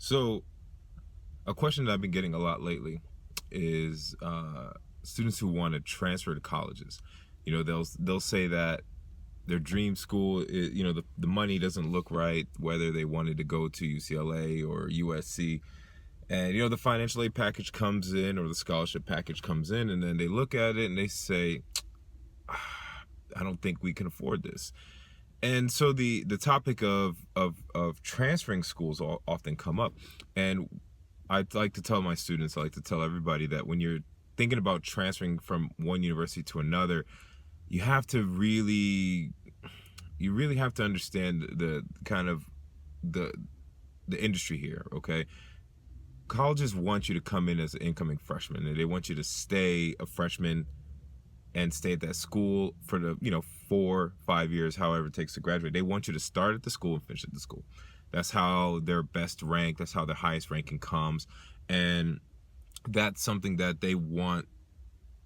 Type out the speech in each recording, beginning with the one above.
So, a question that I've been getting a lot lately is students who want to transfer to colleges. They'll say that their dream school, the money doesn't look right, whether they wanted to go to UCLA or USC. And, the financial aid package comes in or the scholarship package comes in, and then they look at it and they say, I don't think we can afford this. And so the topic of transferring schools often come up. And I like to tell my students, I like to tell everybody that when you're thinking about transferring from one university to another, you have to really, you really have to understand the kind of the industry here. Okay, colleges want you to come in as an incoming freshman, and they want you to stay a freshman and stay at that school for the 4-5 years, however it takes to graduate. They want you to start at the school and finish at the school. That's how their best rank, that's how their highest ranking comes. And that's something that they want,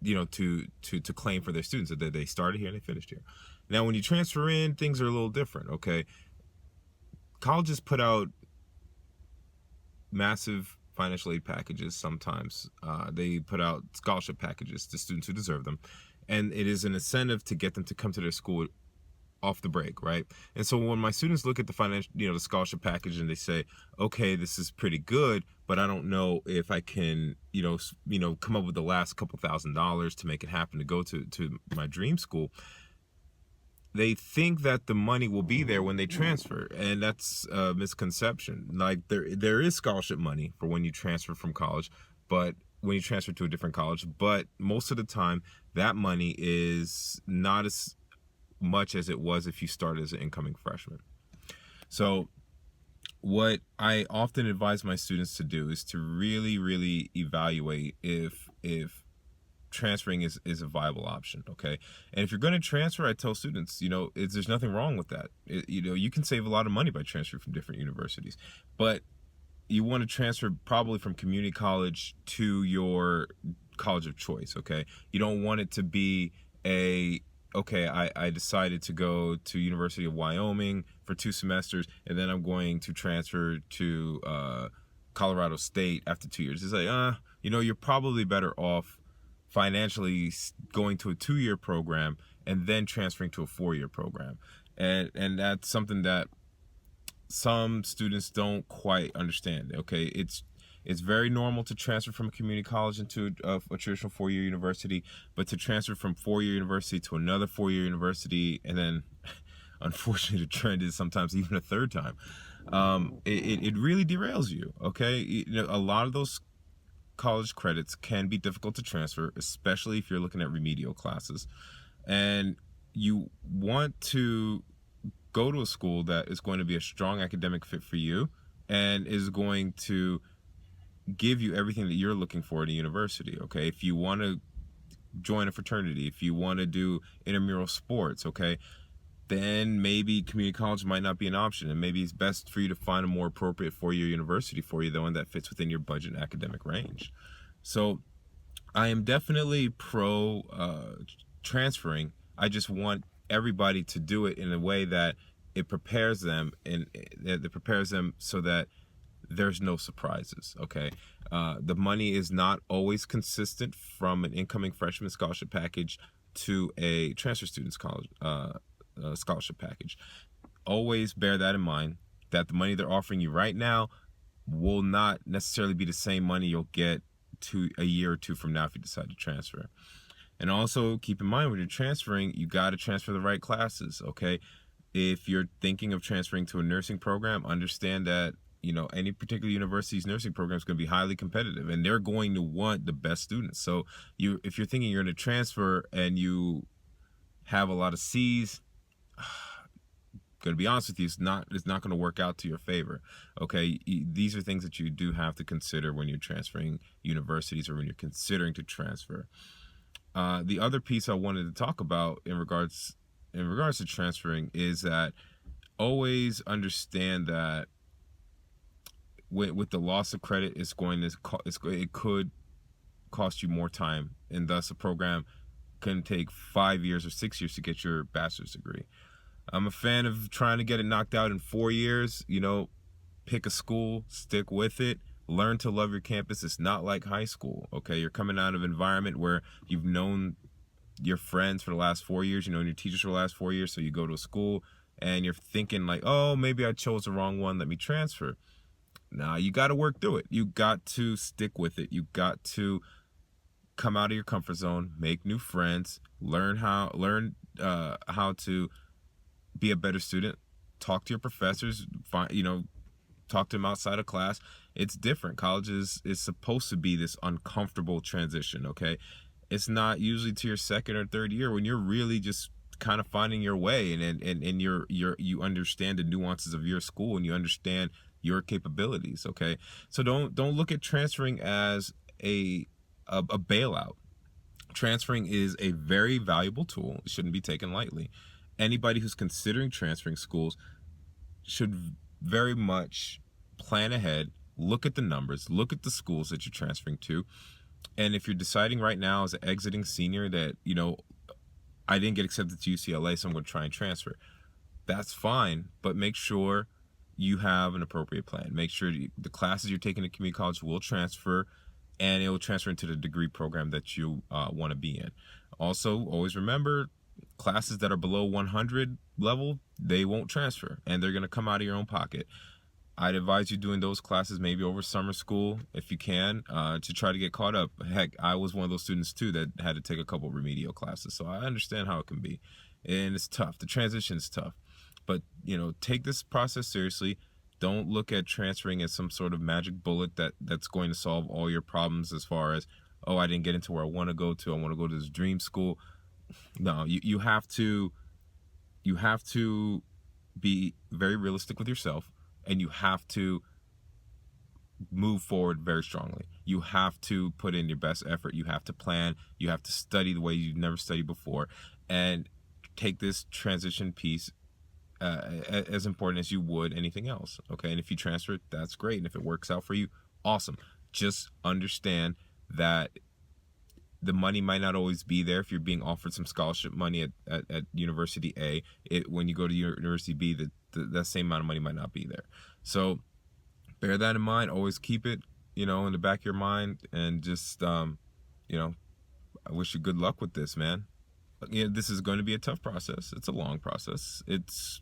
to claim for their students, that they started here and they finished here. Now, when you transfer in, things are a little different, okay? Colleges put out massive financial aid packages sometimes. They put out scholarship packages to students who deserve them. And it is an incentive to get them to come to their school off the break, right? And so when my students look at the financial, the scholarship package, and they say, okay, this is pretty good, but I don't know if I can, come up with the last couple $1,000s to make it happen to go to my dream school. They think that the money will be there when they transfer, and that's a misconception. Like there is scholarship money for when you transfer from college, but when you transfer to a different college, but most of the time that money is not as much as it was if you started as an incoming freshman. So what I often advise my students to do is to really, really evaluate if transferring is a viable option, okay? And if you're going to transfer, I tell students, there's nothing wrong with that. You can save a lot of money by transferring from different universities, but you want to transfer probably from community college to your college of choice, okay? You don't want it to be I decided to go to University of Wyoming for 2 semesters, and then I'm going to transfer to Colorado State after 2 years. It's like, you're probably better off financially going to a 2-year program and then transferring to a 4-year program. And that's something that some students don't quite understand. Okay, it's very normal to transfer from a community college into a traditional 4-year university, but to transfer from 4-year university to another 4-year university, and then unfortunately the trend is sometimes even a third time, it really derails you. Okay, a lot of those college credits can be difficult to transfer, especially if you're looking at remedial classes, and you want to go to a school that is going to be a strong academic fit for you and is going to give you everything that you're looking for in a university. Okay, if you want to join a fraternity, if you want to do intramural sports, okay, then maybe community college might not be an option, and maybe it's best for you to find a more appropriate 4-year university for you, the one that fits within your budget and academic range. So I am definitely pro transferring. I just want everybody to do it in a way that it prepares them, and it prepares them so that there's no surprises. Okay, the money is not always consistent from an incoming freshman scholarship package to a transfer student's college scholarship package. Always bear that in mind, that the money they're offering you right now will not necessarily be the same money you'll get to a year or 2 from now if you decide to transfer. And also keep in mind, when you're transferring, you got to transfer the right classes, okay? If you're thinking of transferring to a nursing program, understand that, any particular university's nursing program is going to be highly competitive, and they're going to want the best students. So if you're thinking you're going to transfer and you have a lot of C's, going to be honest with you, it's not going to work out to your favor. Okay, these are things that you do have to consider when you're transferring universities or when you're considering to transfer. The other piece I wanted to talk about in regards to transferring is that always understand that with the loss of credit, it could cost you more time, and thus a program can take 5 years or 6 years to get your bachelor's degree. I'm a fan of trying to get it knocked out in 4 years. Pick a school, stick with it, learn to love your campus. It's not like high school, okay? You're coming out of an environment where you've known your friends for the last 4 years, you know your teachers for the last 4 years, so you go to a school and you're thinking like, oh, maybe I chose the wrong one, let me transfer. Now you got to work through it. You got to stick with it. You got to come out of your comfort zone, make new friends, learn how to be a better student, talk to your professors, talk to them outside of class. It's different. College is supposed to be this uncomfortable transition, okay? It's not usually to your second or third year when you're really just kind of finding your way, and you understand the nuances of your school, and you understand your capabilities, okay? So don't look at transferring as a bailout. Transferring is a very valuable tool. It shouldn't be taken lightly. Anybody who's considering transferring schools should very much plan ahead, look at the numbers, look at the schools that you're transferring to. And if you're deciding right now as an exiting senior that, I didn't get accepted to UCLA, so I'm going to try and transfer, that's fine, but make sure you have an appropriate plan. Make sure the classes you're taking at community college will transfer, and it will transfer into the degree program that you want to be in. Also, always remember, classes that are below 100 level, they won't transfer, and they're going to come out of your own pocket. I'd advise you doing those classes maybe over summer school if you can, to try to get caught up. Heck, I was one of those students too that had to take a couple remedial classes, so I understand how it can be, and it's tough. The transition is tough, but take this process seriously. Don't look at transferring as some sort of magic bullet that's going to solve all your problems as far as, oh, I didn't get into where I want to go to. I want to go to this dream school. No, you have to be very realistic with yourself, and you have to move forward very strongly. You have to put in your best effort. You have to plan. You have to study the way you've never studied before, and take this transition piece as important as you would anything else, okay? And if you transfer it, that's great. And if it works out for you, awesome. Just understand that the money might not always be there. If you're being offered some scholarship money at University A, when you go to University B, that same amount of money might not be there. So bear that in mind. Always keep it, in the back of your mind, and just, I wish you good luck with this, man. This is going to be a tough process. It's a long process. It's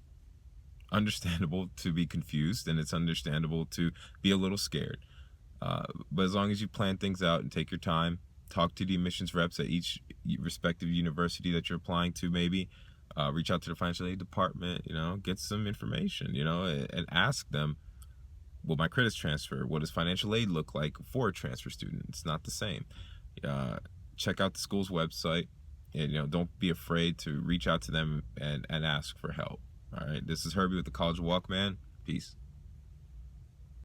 understandable to be confused, and it's understandable to be a little scared. But as long as you plan things out and take your time, talk to the admissions reps at each respective university that you're applying to, maybe reach out to the financial aid department, get some information, and ask them, will my credits transfer? What does financial aid look like for a transfer student? It's not the same. Check out the school's website, and don't be afraid to reach out to them and ask for help. All right, this is Herbie with the College Walkman. Peace.